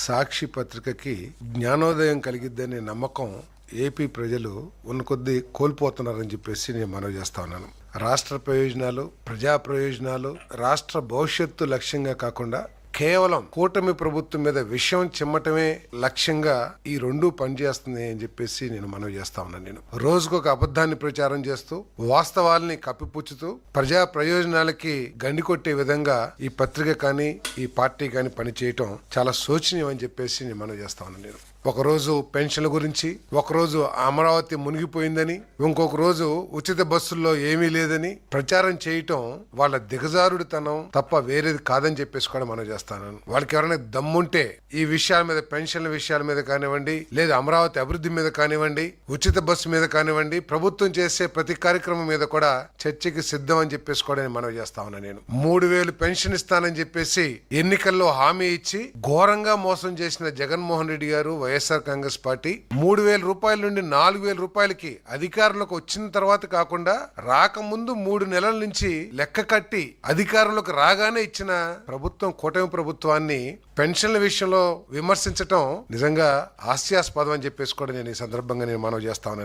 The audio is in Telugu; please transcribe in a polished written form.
సాక్షి పత్రికకి జ్ఞానోదయం కలిగిద్దనే నమ్మకం ఏపీ ప్రజలు ఉన్న కొద్దీ కోల్పోతున్నారని చెప్పేసి నేను మనవి చేస్తా ఉన్నాను. రాష్ట్ర ప్రయోజనాలు, ప్రజా ప్రయోజనాలు, రాష్ట్ర భవిష్యత్తు లక్ష్యంగా కాకుండా కేవలం కూటమి ప్రభుత్వం మీద విషయం చిమ్మటమే లక్ష్యంగా ఈ రెండు పనిచేస్తుంది అని చెప్పేసి నేను మనవి చేస్తా ఉన్నాను. నేను రోజుకు ఒక అబద్ధాన్ని ప్రచారం చేస్తూ వాస్తవాల్ని కప్పిపుచ్చుతూ ప్రజా ప్రయోజనాలకి గండి కొట్టే విధంగా ఈ పత్రిక కానీ ఈ పార్టీ కానీ పనిచేయటం చాలా శోచనీయం అని చెప్పేసి నేను మనవి చేస్తా ఉన్నాను. నేను ఒకరోజు పెన్షన్ల గురించి, ఒకరోజు అమరావతి మునిగిపోయిందని, ఇంకొక రోజు ఉచిత బస్సుల్లో ఏమీ లేదని ప్రచారం చేయటం వాళ్ళ దిగజారుడితనం తప్ప వేరేది కాదని చెప్పేసి కూడా మనం చేస్తాను. వాళ్ళకి ఎవరైనా దమ్ముంటే ఈ విషయాల మీద, పెన్షన్ల విషయాల మీద కానివ్వండి, లేదా అమరావతి అభివృద్ధి మీద కానివ్వండి, ఉచిత బస్సు మీద కానివ్వండి, ప్రభుత్వం చేసే ప్రతి కార్యక్రమం మీద కూడా చర్చకి సిద్ధం అని చెప్పేసి కూడా నేను మనవి చేస్తా ఉన్నా. నేను 3,000 పెన్షన్ ఇస్తానని చెప్పేసి ఎన్నికల్లో హామీ ఇచ్చి ఘోరంగా మోసం చేసిన జగన్మోహన్ రెడ్డి గారు, వైఎస్ఆర్ కాంగ్రెస్ పార్టీ 3,000 రూపాయల నుండి 4,000 రూపాయలకి అధికారంలోకి వచ్చిన తర్వాత కాకుండా రాకముందు 3 నెలల నుంచి లెక్క కట్టి అధికారంలోకి రాగానే ఇచ్చిన ప్రభుత్వం, కూటమి ప్రభుత్వాన్ని పెన్షన్ల విషయంలో విమర్శించటం నిజంగా హాస్యాస్పదం అని చెప్పేసి కూడా నేను ఈ సందర్భంగా నేను మనవి చేస్తా ఉన్నాను.